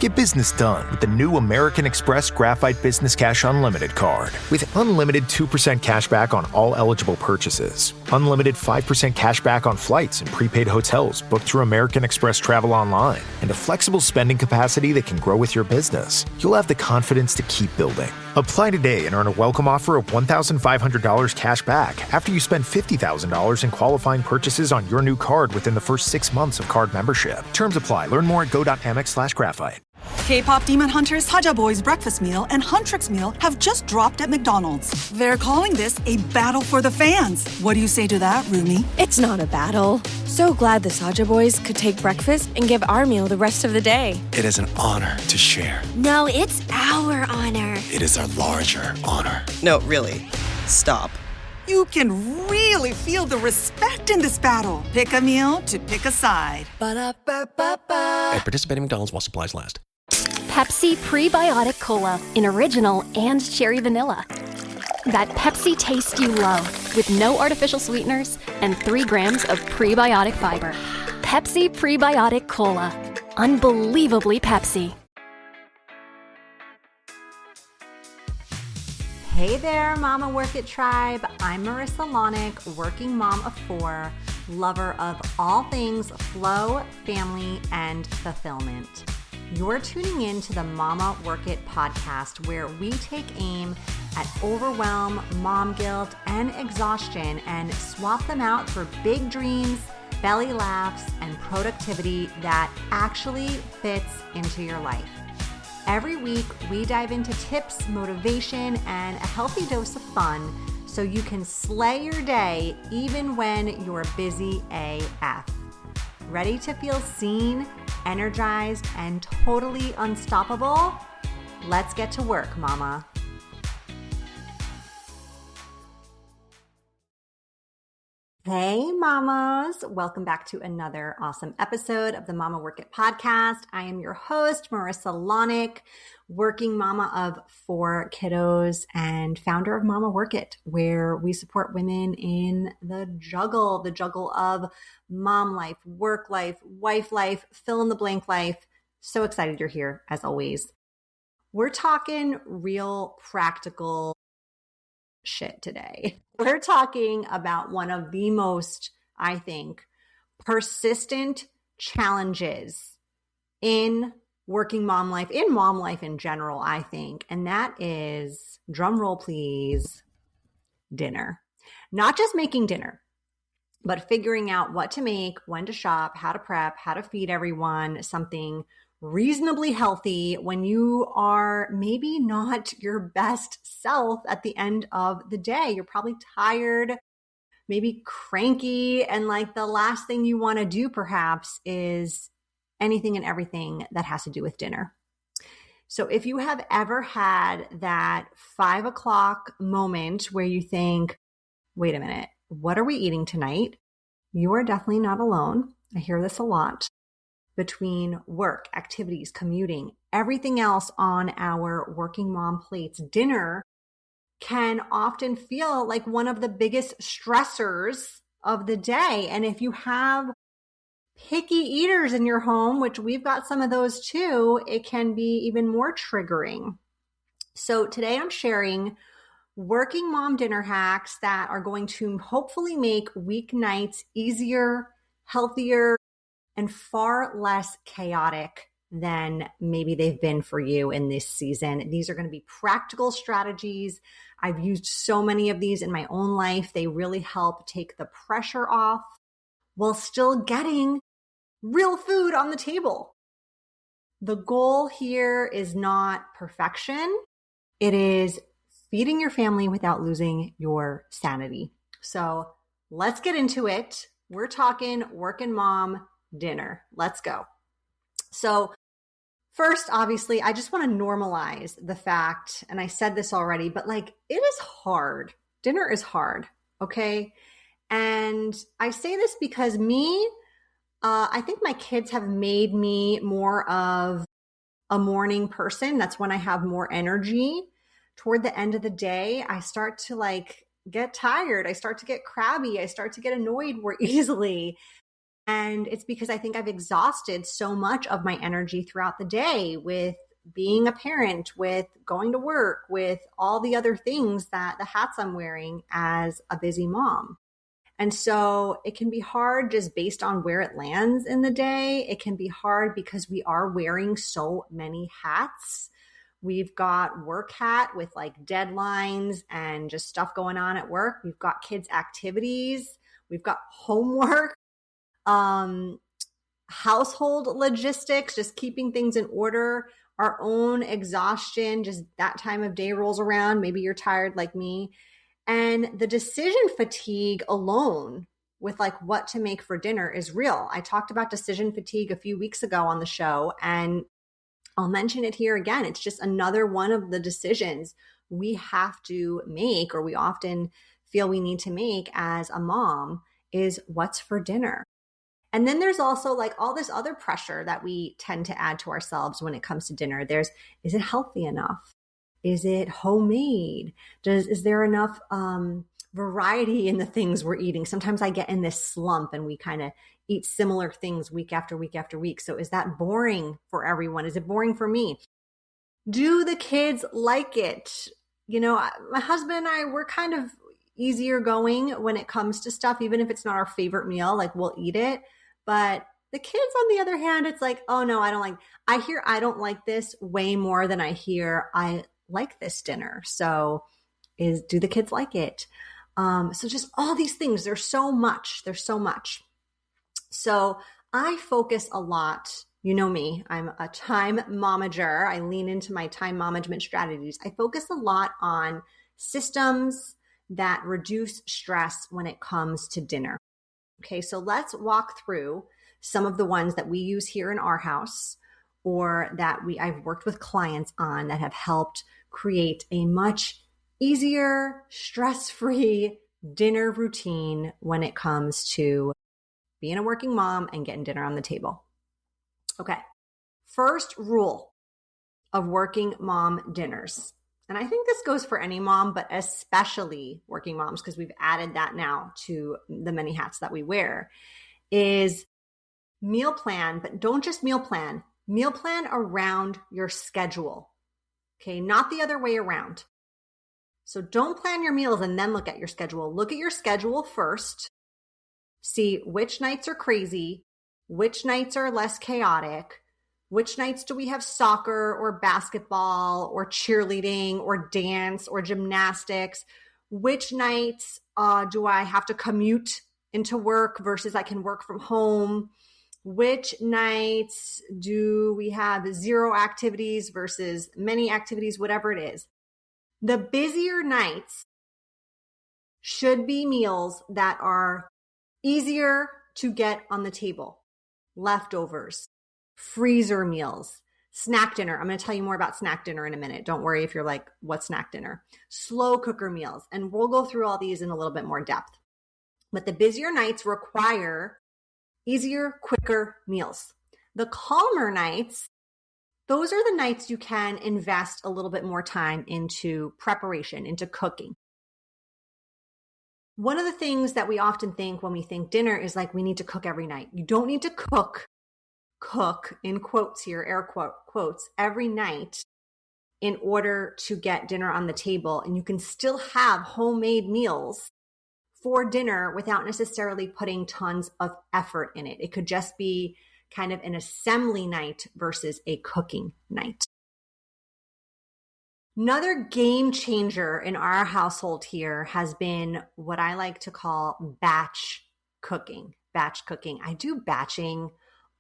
Get business done with the new American Express Graphite Business Cash Unlimited card. With unlimited 2% cash back on all eligible purchases, unlimited 5% cash back on flights and prepaid hotels booked through American Express Travel Online, and a flexible spending capacity that can grow with your business, you'll have the confidence to keep building. Apply today and earn a welcome offer of $1,500 cash back after you spend $50,000 in qualifying purchases on your new card within the first 6 months of card membership. Terms apply. Learn more at go.amex/graphite. K-pop Demon Hunters Haja Boys breakfast meal and Huntrix meal have just dropped at McDonald's. They're calling this a battle for the fans. What do you say to that, Rumi? It's not a battle. So glad the Saja Boys could take breakfast and give our meal the rest of the day. It is an honor to share. No, it's our honor. It is our larger honor. No, really. Stop. You can really feel the respect in this battle. Pick a meal to pick a side. Ba-da-ba-ba-ba. At participating McDonald's while supplies last. Pepsi Prebiotic Cola in original and cherry vanilla. That Pepsi taste you love with no artificial sweeteners and 3 grams of prebiotic fiber. Pepsi Prebiotic Cola. Unbelievably Pepsi. Hey there, Mama Work It Tribe. I'm Marissa Lonick, working mom of 4, lover of all things flow, family, and fulfillment. You're tuning in to the Mama Work It podcast, where we take aim at overwhelm, mom guilt, and exhaustion and swap them out for big dreams, belly laughs, and productivity that actually fits into your life. Every week, we dive into tips, motivation, and a healthy dose of fun so you can slay your day even when you're busy AF. Ready to feel seen, energized, and totally unstoppable? Let's get to work, mama. Hey mamas, welcome back to another awesome episode of the Mama Work It podcast. I am your host, Marissa Lonick, working mama of 4 kiddos and founder of Mama Work It, where we support women in the juggle of mom life, work life, wife life, fill in the blank life. So excited you're here as always. We're talking real practical shit today. We're talking about one of the most, I think, persistent challenges in working mom life, in mom life in general, I think. And that is, drum roll please, dinner. Not just making dinner, but figuring out what to make, when to shop, how to prep, how to feed everyone something reasonably healthy when you are maybe not your best self at the end of the day. You're probably tired, maybe cranky, and like the last thing you want to do perhaps is anything and everything that has to do with dinner. So if you have ever had that 5 o'clock moment where you think, wait a minute, what are we eating tonight? You are definitely not alone. I hear this a lot. Between work, activities, commuting, everything else on our working mom plates, dinner can often feel like one of the biggest stressors of the day. And if you have picky eaters in your home, which we've got some of those too, it can be even more triggering. So today I'm sharing working mom dinner hacks that are going to hopefully make weeknights easier, healthier, and far less chaotic than maybe they've been for you in this season. These are going to be practical strategies. I've used so many of these in my own life. They really help take the pressure off while still getting real food on the table. The goal here is not perfection. It is feeding your family without losing your sanity. So let's get into it. We're talking working mom dinner. Let's go. So first, obviously, I just want to normalize the fact, and I said this already, but like it is hard. Dinner is hard. Okay. And I say this because I think my kids have made me more of a morning person. That's when I have more energy. Toward the end of the day, I start to like get tired. I start to get crabby. I start to get annoyed more easily. And it's because I think I've exhausted so much of my energy throughout the day with being a parent, with going to work, with all the other things that the hats I'm wearing as a busy mom. And so it can be hard just based on where it lands in the day. It can be hard because we are wearing so many hats. We've got work hat with like deadlines and just stuff going on at work. We've got kids' activities. We've got homework, household logistics, just keeping things in order, our own exhaustion, just that time of day rolls around. Maybe you're tired like me. And the decision fatigue alone with like what to make for dinner is real. I talked about decision fatigue a few weeks ago on the show, and I'll mention it here again. It's just another one of the decisions we have to make, or we often feel we need to make as a mom, is what's for dinner. And then there's also like all this other pressure that we tend to add to ourselves when it comes to dinner. Is it healthy enough? Is it homemade? Is there enough variety in the things we're eating? Sometimes I get in this slump and we kind of eat similar things week after week after week. So is that boring for everyone? Is it boring for me? Do the kids like it? You know, my husband and I, we're kind of easier going when it comes to stuff, even if it's not our favorite meal, like we'll eat it. But the kids, on the other hand, it's like, oh no, I hear I don't like this way more than I hear I like this dinner. So do the kids like it? So just all these things, there's so much. So I focus a lot. You know me, I'm a time momager. I lean into my time management strategies. I focus a lot on systems that reduce stress when it comes to dinner. Okay, so let's walk through some of the ones that we use here in our house, or that I've worked with clients on that have helped create a much easier, stress-free dinner routine when it comes to being a working mom and getting dinner on the table. Okay, first rule of working mom dinners. And I think this goes for any mom, but especially working moms, because we've added that now to the many hats that we wear, is meal plan, but don't just meal plan around your schedule. Okay, not the other way around. So don't plan your meals and then look at your schedule. Look at your schedule first. See which nights are crazy, which nights are less chaotic, which nights do we have soccer or basketball or cheerleading or dance or gymnastics? Which nights do I have to commute into work versus I can work from home? Which nights do we have zero activities versus many activities, whatever it is? The busier nights should be meals that are easier to get on the table. Leftovers, freezer meals, snack dinner. I'm going to tell you more about snack dinner in a minute. Don't worry if you're like, what's snack dinner? Slow cooker meals. And we'll go through all these in a little bit more depth. But the busier nights require easier, quicker meals. The calmer nights, those are the nights you can invest a little bit more time into preparation, into cooking. One of the things that we often think when we think dinner is like we need to cook every night. You don't need to cook in quotes here, air quotes, every night in order to get dinner on the table. And you can still have homemade meals for dinner without necessarily putting tons of effort in it. It could just be kind of an assembly night versus a cooking night. Another game changer in our household here has been what I like to call batch cooking. I do batching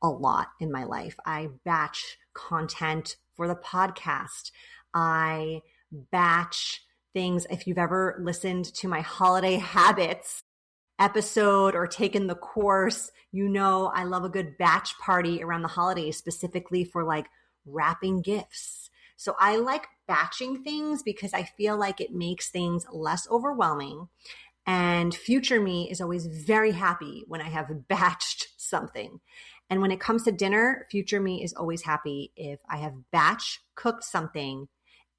a lot in my life. I batch content for the podcast. I batch things. If you've ever listened to my holiday habits episode or taken the course, you know I love a good batch party around the holidays, specifically for like wrapping gifts. So I like batching things because I feel like it makes things less overwhelming. And future me is always very happy when I have batched something. And when it comes to dinner, future me is always happy if I have batch cooked something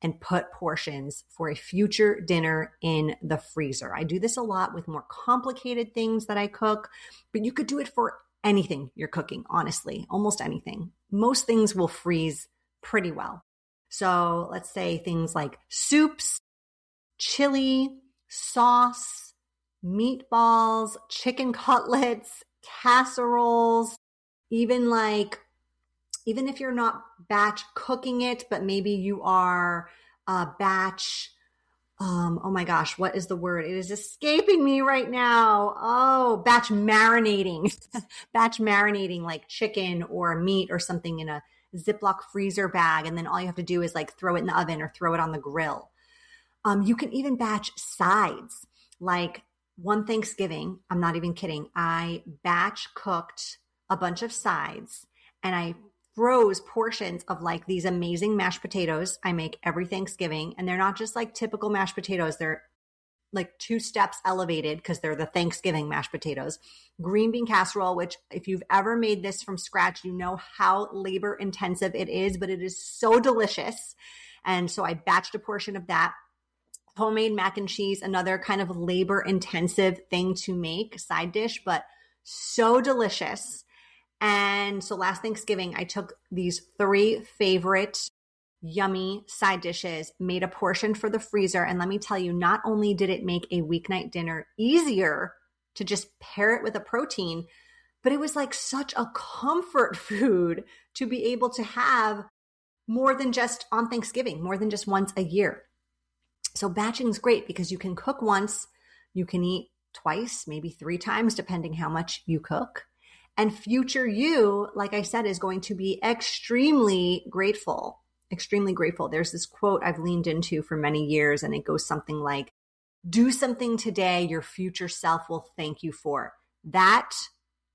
and put portions for a future dinner in the freezer. I do this a lot with more complicated things that I cook, but you could do it for anything you're cooking, honestly, almost anything. Most things will freeze pretty well. So let's say things like soups, chili, sauce, meatballs, chicken cutlets, casseroles, even if you're not batch cooking it, but maybe you are batch, oh my gosh, what is the word? It is escaping me right now. Oh, batch marinating, batch marinating like chicken or meat or something in a Ziploc freezer bag. And then all you have to do is like throw it in the oven or throw it on the grill. You can even batch sides. Like one Thanksgiving, I'm not even kidding, I batch cooked a bunch of sides and I froze portions of like these amazing mashed potatoes I make every Thanksgiving. And they're not just like typical mashed potatoes. They're like 2 steps elevated because they're the Thanksgiving mashed potatoes. Green bean casserole, which if you've ever made this from scratch, you know how labor intensive it is, but it is so delicious. And so I batched a portion of that. Homemade mac and cheese, another kind of labor intensive thing to make, side dish, but so delicious. And so last Thanksgiving, I took these 3 favorite yummy side dishes, made a portion for the freezer. And let me tell you, not only did it make a weeknight dinner easier to just pair it with a protein, but it was like such a comfort food to be able to have more than just on Thanksgiving, more than just once a year. So batching is great because you can cook once, you can eat twice, maybe 3 times, depending how much you cook. And future you, like I said, is going to be extremely grateful. There's this quote I've leaned into for many years, and it goes something like, do something today your future self will thank you for. That,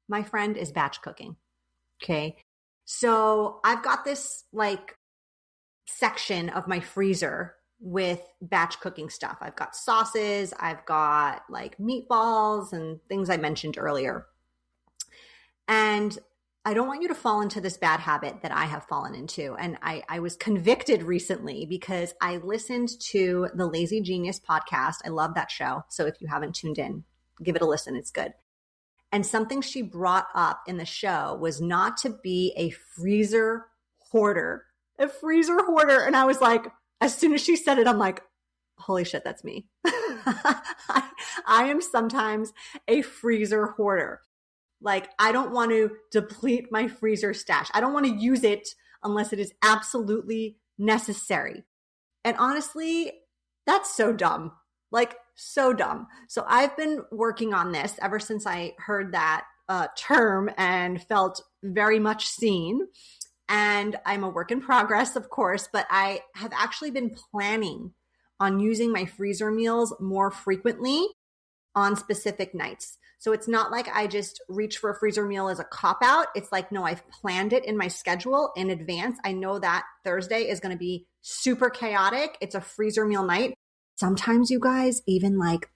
my friend, is batch cooking. Okay. So I've got this like section of my freezer with batch cooking stuff. I've got sauces, I've got like meatballs and things I mentioned earlier. And I don't want you to fall into this bad habit that I have fallen into. And I was convicted recently because I listened to the Lazy Genius podcast. I love that show. So if you haven't tuned in, give it a listen. It's good. And something she brought up in the show was not to be a freezer hoarder. And I was like, as soon as she said it, I'm like, holy shit, that's me. I am sometimes a freezer hoarder. Like, I don't want to deplete my freezer stash. I don't want to use it unless it is absolutely necessary. And honestly, that's so dumb. Like, so dumb. So I've been working on this ever since I heard that term and felt very much seen. And I'm a work in progress, of course, but I have actually been planning on using my freezer meals more frequently on specific nights. So it's not like I just reach for a freezer meal as a cop-out. It's like, no, I've planned it in my schedule in advance. I know that Thursday is going to be super chaotic. It's a freezer meal night. Sometimes, you guys, even like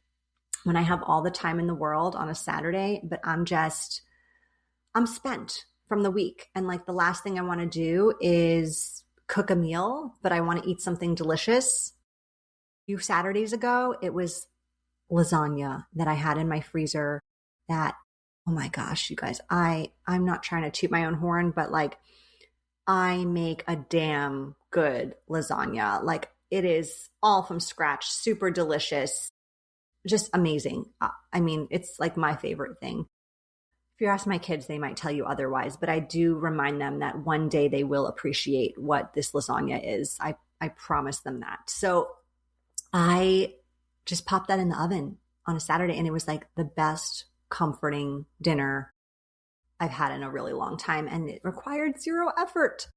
when I have all the time in the world on a Saturday, but I'm spent from the week. And like the last thing I want to do is cook a meal, but I want to eat something delicious. A few Saturdays ago, it was lasagna that I had in my freezer that, oh my gosh, you guys, I'm not trying to toot my own horn, but like I make a damn good lasagna. Like it is all from scratch, super delicious, just amazing. I mean, it's like my favorite thing. If you ask my kids, they might tell you otherwise, but I do remind them that one day they will appreciate what this lasagna is. I promise them that. So I just popped that in the oven on a Saturday, and it was like the best comforting dinner I've had in a really long time, and it required zero effort.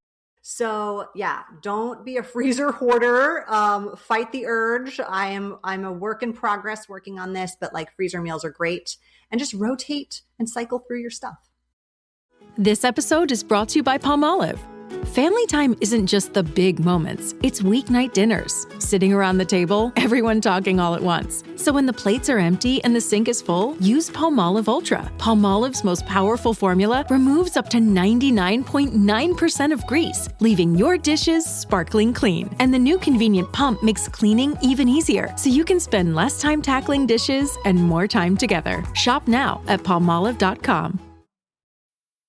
So yeah, don't be a freezer hoarder. Fight the urge. I'm a work in progress working on this, but like freezer meals are great, and just rotate and cycle through your stuff. This episode is brought to you by Palmolive. Family time isn't just the big moments. It's weeknight dinners. Sitting around the table, everyone talking all at once. So when the plates are empty and the sink is full, use Palmolive Ultra. Palmolive's most powerful formula removes up to 99.9% of grease, leaving your dishes sparkling clean. And the new convenient pump makes cleaning even easier, so you can spend less time tackling dishes and more time together. Shop now at palmolive.com.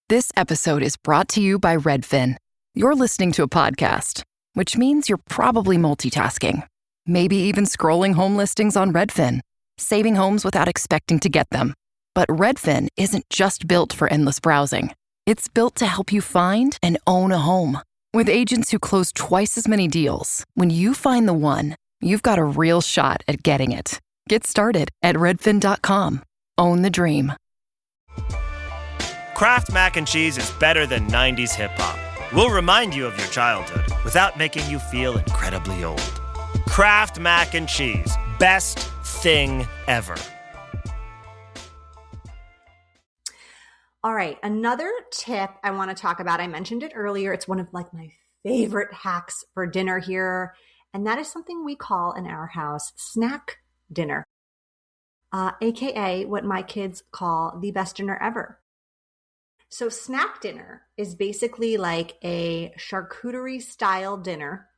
This episode is brought to you by Redfin. You're listening to a podcast, which means you're probably multitasking. Maybe even scrolling home listings on Redfin, saving homes without expecting to get them. But Redfin isn't just built for endless browsing. It's built to help you find and own a home. With agents who close twice as many deals, when you find the one, you've got a real shot at getting it. Get started at redfin.com. Own the dream. Kraft Mac and Cheese is better than 90s hip-hop. We'll remind you of your childhood without making you feel incredibly old. Kraft Mac and Cheese. Best thing ever. All right, another tip I want to talk about, I mentioned it earlier, it's one of like my favorite hacks for dinner here, and that is something we call in our house snack dinner, aka what my kids call the best dinner ever. So snack dinner is basically like a charcuterie style dinner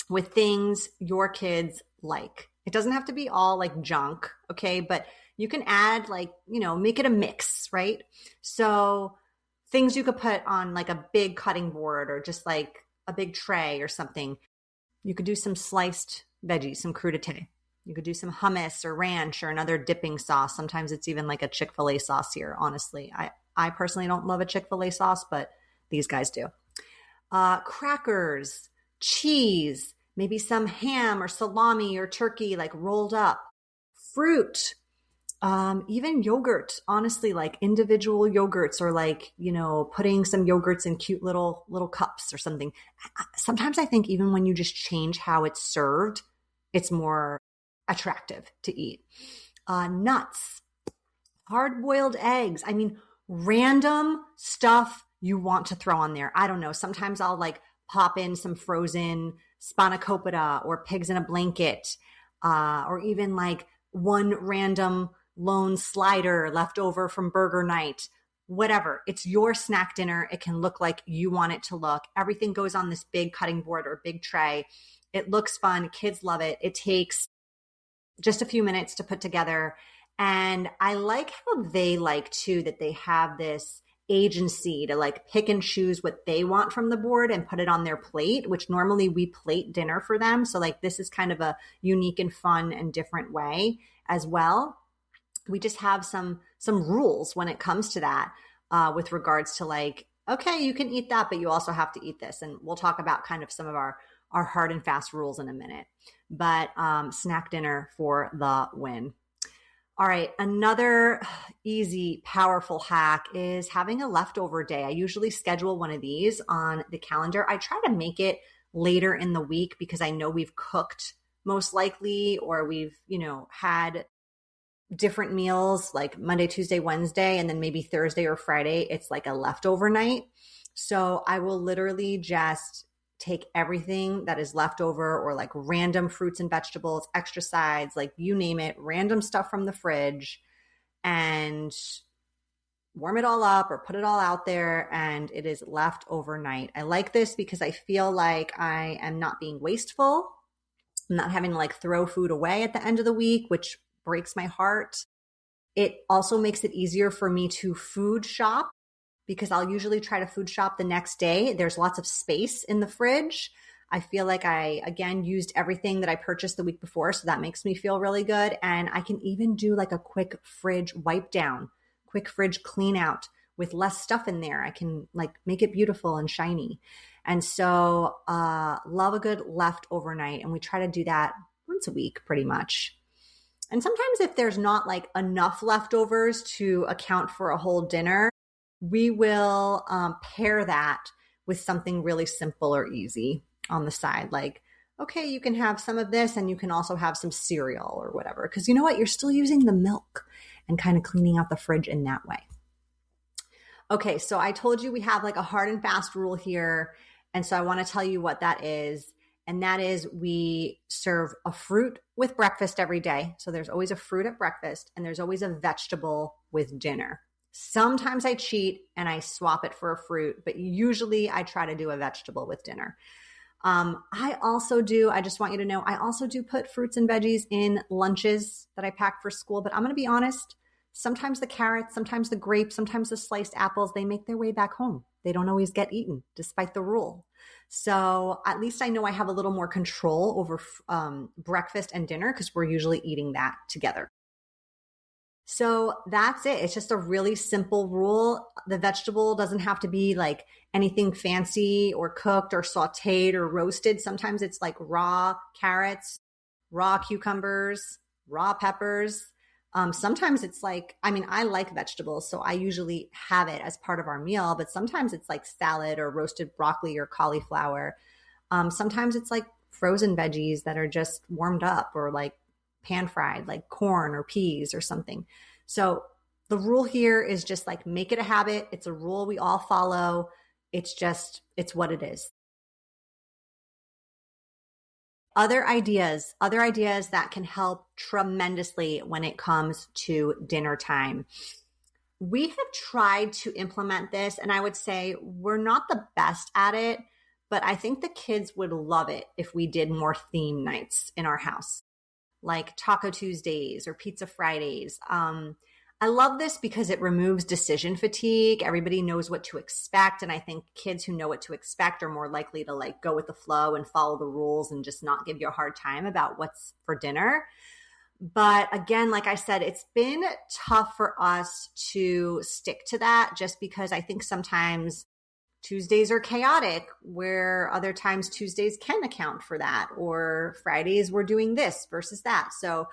with things your kids like. It doesn't have to be all like junk, okay? But you can add like, make it a mix, right? So things you could put on like a big cutting board or just like a big tray or something. You could do some sliced veggies, some crudité. You could do some hummus or ranch or another dipping sauce. Sometimes it's even like a Chick-fil-A sauce here, honestly. I personally don't love a Chick-fil-A sauce, but these guys do. Crackers, cheese, maybe some ham or salami or turkey like rolled up, fruit, even yogurt, honestly, like individual yogurts or like, putting some yogurts in cute little cups or something. Sometimes I think even when you just change how it's served, it's more attractive to eat. Nuts, hard-boiled eggs. I mean, random stuff you want to throw on there. I don't know. Sometimes I'll like pop in some frozen spanakopita or pigs in a blanket, or even like one random lone slider left over from burger night, whatever. It's your snack dinner. It can look like you want it to look. Everything goes on this big cutting board or big tray. It looks fun. Kids love it. It takes just a few minutes to put together. And I like how they like too, that they have this agency to like pick and choose what they want from the board and put it on their plate, which normally we plate dinner for them. So like this is kind of a unique and fun and different way as well. We just have some rules when it comes to that, with regards to like, okay, you can eat that, but you also have to eat this. And we'll talk about kind of some of our hard and fast rules in a minute. But snack dinner for the win. All right, another easy, powerful hack is having a leftover day. I usually schedule one of these on the calendar. I try to make it later in the week because I know we've cooked most likely, or we've, had different meals like Monday, Tuesday, Wednesday, and then maybe Thursday or Friday, it's like a leftover night. So I will literally just take everything that is left over, or like random fruits and vegetables, extra sides, like you name it, random stuff from the fridge, and warm it all up or put it all out there, and it is left overnight. I like this because I feel like I am not being wasteful. I'm not having to like throw food away at the end of the week, which breaks my heart. It also makes it easier for me to food shop, because I'll usually try to food shop the next day. There's lots of space in the fridge. I feel like I, again, used everything that I purchased the week before, so that makes me feel really good. And I can even do like a quick fridge wipe down, quick fridge clean out with less stuff in there. I can like make it beautiful and shiny. And so love a good left overnight. And we try to do that once a week pretty much. And sometimes if there's not like enough leftovers to account for a whole dinner, we will pair that with something really simple or easy on the side. Like, okay, you can have some of this and you can also have some cereal or whatever. Because you know what? You're still using the milk and kind of cleaning out the fridge in that way. Okay, so I told you we have like a hard and fast rule here. And so I want to tell you what that is. And that is we serve a fruit with breakfast every day. So there's always a fruit at breakfast, and there's always a vegetable with dinner. Sometimes I cheat and I swap it for a fruit, but usually I try to do a vegetable with dinner. I just want you to know, I also do put fruits and veggies in lunches that I pack for school, but I'm going to be honest, Sometimes the carrots, sometimes the grapes, sometimes the sliced apples, they make their way back home. They don't always get eaten despite the rule. So at least I know I have a little more control over breakfast and dinner because we're usually eating that together. So that's it. It's just a really simple rule. The vegetable doesn't have to be like anything fancy or cooked or sauteed or roasted. Sometimes it's like raw carrots, raw cucumbers, raw peppers. Sometimes it's like, I like vegetables, so I usually have it as part of our meal, but sometimes it's like salad or roasted broccoli or cauliflower. Sometimes it's like frozen veggies that are just warmed up or like pan fried, like corn or peas or something. So the rule here is just like make it a habit. It's a rule we all follow. It's what it is. Other ideas that can help tremendously when it comes to dinner time. We have tried to implement this, and I would say we're not the best at it, but I think the kids would love it if we did more theme nights in our house, like Taco Tuesdays or Pizza Fridays. I love this because it removes decision fatigue. Everybody knows what to expect. And I think kids who know what to expect are more likely to like go with the flow and follow the rules and just not give you a hard time about what's for dinner. But again, like I said, it's been tough for us to stick to that just because I think sometimes Tuesdays are chaotic, where other times Tuesdays can account for that, or Fridays we're doing this versus that. So,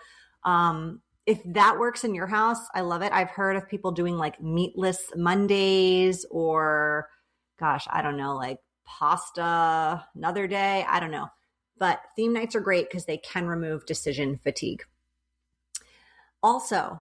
if that works in your house, I love it. I've heard of people doing like meatless Mondays or I don't know, like pasta another day. I don't know. But theme nights are great because they can remove decision fatigue. Also,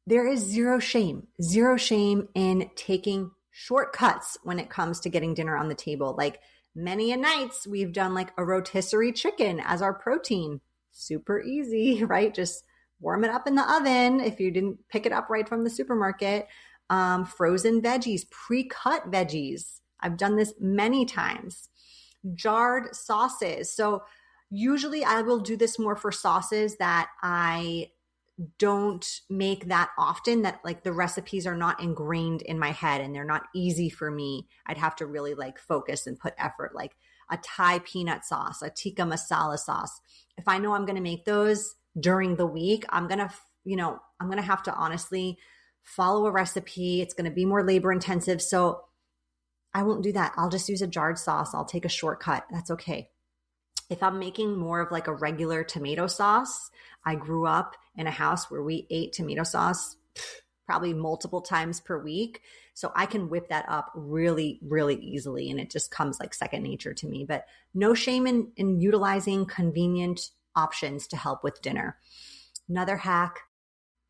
there is zero shame in taking shortcuts when it comes to getting dinner on the table. Like many a nights we've done like a rotisserie chicken as our protein. Super easy, right? Just warm it up in the oven if you didn't pick it up right from the supermarket. Frozen veggies, pre-cut veggies. I've done this many times. Jarred sauces. So usually I will do this more for sauces that I don't make that often, that like the recipes are not ingrained in my head and they're not easy for me. I'd have to really like focus and put effort, like a Thai peanut sauce, a tikka masala sauce. If I know I'm going to make those during the week, I'm going to have to honestly follow a recipe. It's going to be more labor intensive. So I won't do that. I'll just use a jarred sauce. I'll take a shortcut. That's okay. If I'm making more of like a regular tomato sauce, I grew up in a house where we ate tomato sauce probably multiple times per week. So I can whip that up really, really easily. And it just comes like second nature to me. But no shame in utilizing convenient options to help with dinner. Another hack,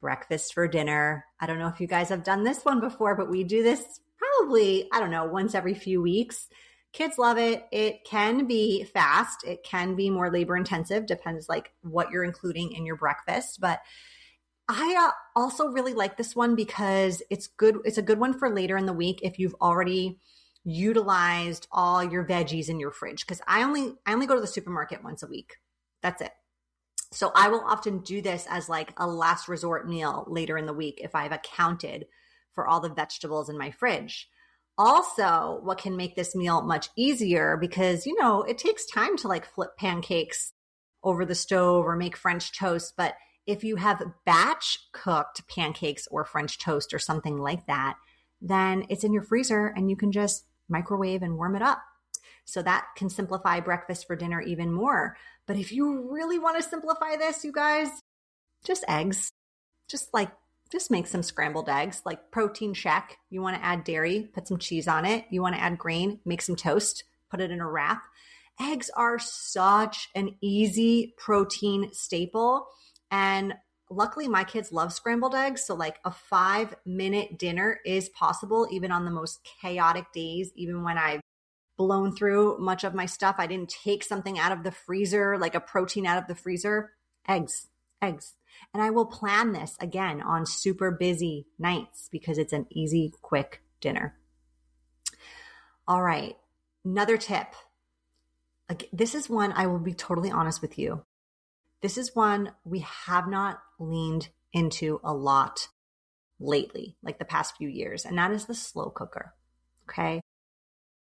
breakfast for dinner. I don't know if you guys have done this one before, but we do this probably, once every few weeks. Kids love it. It can be fast. It can be more labor intensive, depends like what you're including in your breakfast. But I also really like this one because it's good. It's a good one for later in the week if you've already utilized all your veggies in your fridge. Because I only go to the supermarket once a week. That's it. So I will often do this as like a last resort meal later in the week if I've accounted for all the vegetables in my fridge. Also, what can make this meal much easier, because, it takes time to like flip pancakes over the stove or make French toast. But if you have batch cooked pancakes or French toast or something like that, then it's in your freezer and you can just microwave and warm it up. So that can simplify breakfast for dinner even more. But if you really want to simplify this, you guys, just eggs. Just make some scrambled eggs, like protein check. You want to add dairy, put some cheese on it. You want to add grain, make some toast, put it in a wrap. Eggs are such an easy protein staple. And luckily my kids love scrambled eggs. So like a 5-minute dinner is possible even on the most chaotic days, even when I've blown through much of my stuff. I didn't take something out of the freezer, like a protein out of the freezer. Eggs. And I will plan this again on super busy nights because it's an easy, quick dinner. All right. Another tip. This is one, I will be totally honest with you. This is one we have not leaned into a lot lately, like the past few years, and that is the slow cooker. Okay.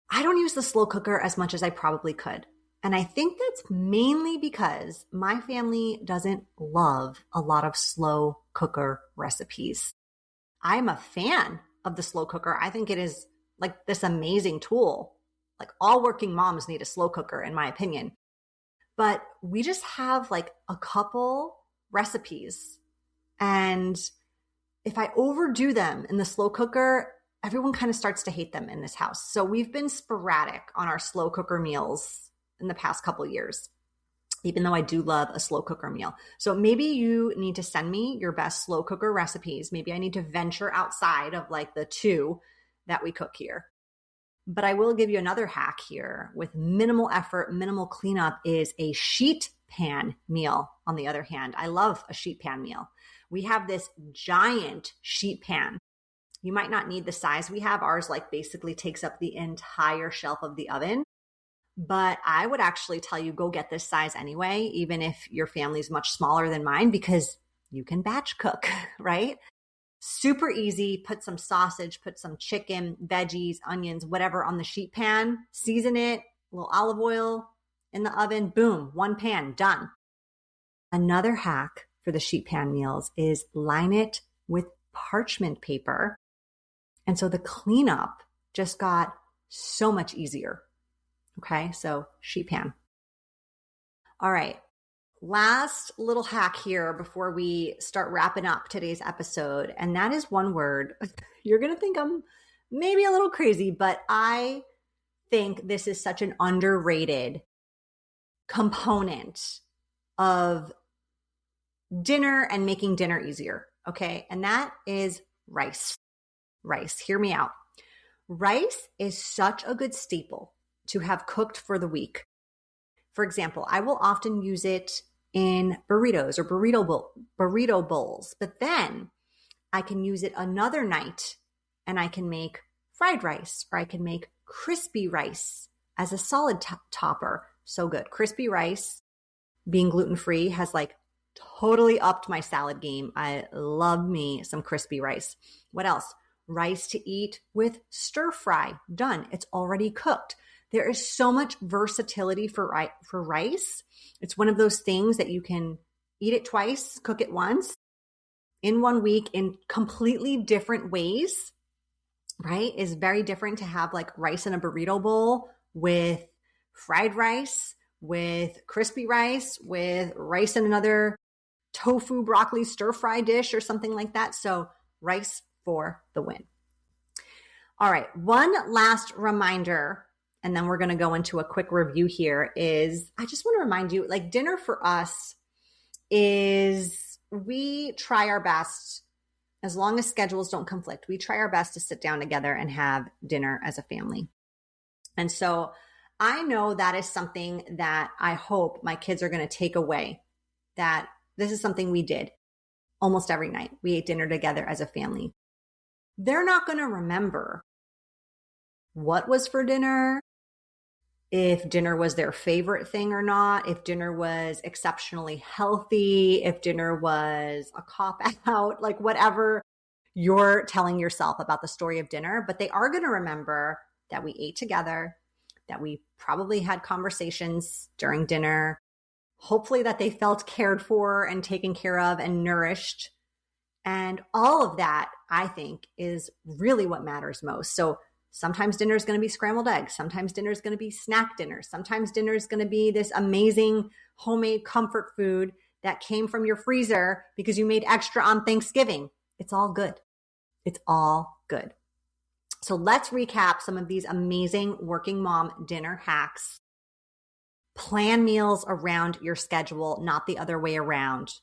I don't use the slow cooker as much as I probably could. And I think that's mainly because my family doesn't love a lot of slow cooker recipes. I'm a fan of the slow cooker. I think it is like this amazing tool. Like all working moms need a slow cooker, in my opinion. But we just have like a couple recipes. And if I overdo them in the slow cooker, everyone kind of starts to hate them in this house. So we've been sporadic on our slow cooker meals in the past couple of years, even though I do love a slow cooker meal. So maybe you need to send me your best slow cooker recipes. Maybe I need to venture outside of like the two that we cook here. But I will give you another hack here with minimal effort, minimal cleanup is a sheet pan meal. On the other hand, I love a sheet pan meal. We have this giant sheet pan. You might not need the size we have. Ours like basically takes up the entire shelf of the oven. But I would actually tell you, go get this size anyway, even if your family's much smaller than mine, because you can batch cook, right? Super easy. Put some sausage, put some chicken, veggies, onions, whatever on the sheet pan, season it, a little olive oil in the oven, boom, one pan, done. Another hack for the sheet pan meals is line it with parchment paper. And so the cleanup just got so much easier. Okay, so sheet pan. All right, last little hack here before we start wrapping up today's episode, and that is one word. You're going to think I'm maybe a little crazy, but I think this is such an underrated component of dinner and making dinner easier, okay? And that is rice. Rice, hear me out. Rice is such a good staple to have cooked for the week. For example, I will often use it in burritos or burrito bowls, but then I can use it another night and I can make fried rice, or I can make crispy rice as a solid topper. So good. Crispy rice, being gluten-free, has like totally upped my salad game. I love me some crispy rice. What else? Rice to eat with stir fry. Done. It's already cooked. There is so much versatility for rice. It's one of those things that you can eat it twice, cook it once, in 1 week in completely different ways, right? It's very different to have like rice in a burrito bowl with fried rice, with crispy rice, with rice in another tofu broccoli stir fry dish or something like that. So rice for the win. All right, one last reminder, and then we're going to go into a quick review here, is I just want to remind you, like, dinner for us is, we try our best, as long as schedules don't conflict, we try our best to sit down together and have dinner as a family. And so I know that is something that I hope my kids are going to take away, that this is something we did almost every night. We ate dinner together as a family. They're not going to remember what was for dinner, if dinner was their favorite thing or not, if dinner was exceptionally healthy, if dinner was a cop-out, like whatever you're telling yourself about the story of dinner. But they are going to remember that we ate together, that we probably had conversations during dinner, hopefully that they felt cared for and taken care of and nourished. And all of that, I think, is really what matters most. So sometimes dinner is going to be scrambled eggs. Sometimes dinner is going to be snack dinner. Sometimes dinner is going to be this amazing homemade comfort food that came from your freezer because you made extra on Thanksgiving. It's all good. It's all good. So let's recap some of these amazing working mom dinner hacks. Plan meals around your schedule, not the other way around.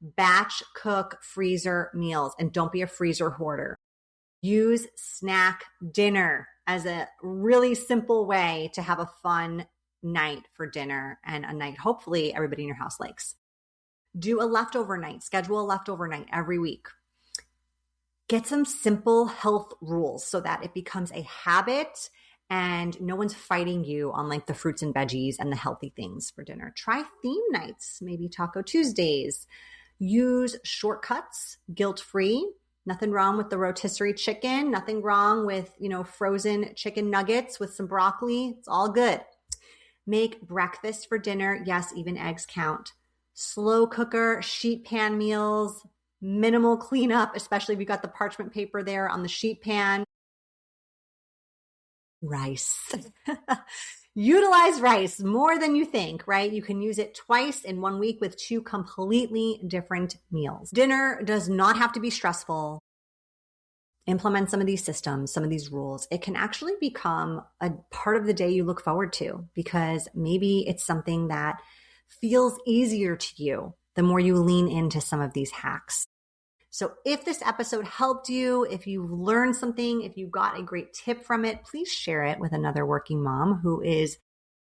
Batch cook freezer meals, and don't be a freezer hoarder. Use snack dinner as a really simple way to have a fun night for dinner, and a night hopefully everybody in your house likes. Do a leftover night. Schedule a leftover night every week. Get some simple health rules so that it becomes a habit and no one's fighting you on like the fruits and veggies and the healthy things for dinner. Try theme nights, maybe Taco Tuesdays. Use shortcuts, guilt-free. Nothing wrong with the rotisserie chicken. Nothing wrong with, frozen chicken nuggets with some broccoli. It's all good. Make breakfast for dinner. Yes, even eggs count. Slow cooker, sheet pan meals, minimal cleanup, especially if you got the parchment paper there on the sheet pan. Rice. Utilize rice more than you think, right? You can use it twice in 1 week with 2 completely different meals. Dinner does not have to be stressful. Implement some of these systems, some of these rules. It can actually become a part of the day you look forward to because maybe it's something that feels easier to you the more you lean into some of these hacks. So if this episode helped you, if you learned something, if you got a great tip from it, please share it with another working mom who is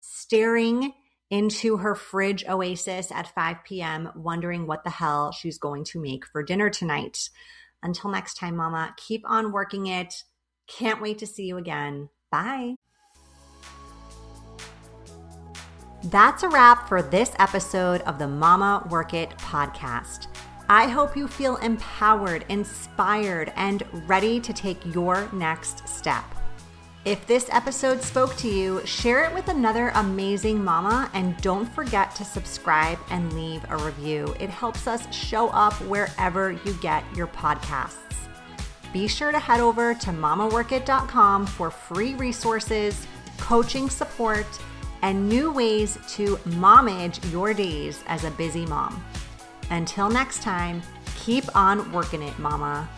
staring into her fridge oasis at 5 p.m., wondering what the hell she's going to make for dinner tonight. Until next time, mama, keep on working it. Can't wait to see you again. Bye. That's a wrap for this episode of the Mama Work It podcast. I hope you feel empowered, inspired, and ready to take your next step. If this episode spoke to you, share it with another amazing mama, and don't forget to subscribe and leave a review. It helps us show up wherever you get your podcasts. Be sure to head over to mamaworkit.com for free resources, coaching support, and new ways to momage your days as a busy mom. Until next time, keep on working it, mama.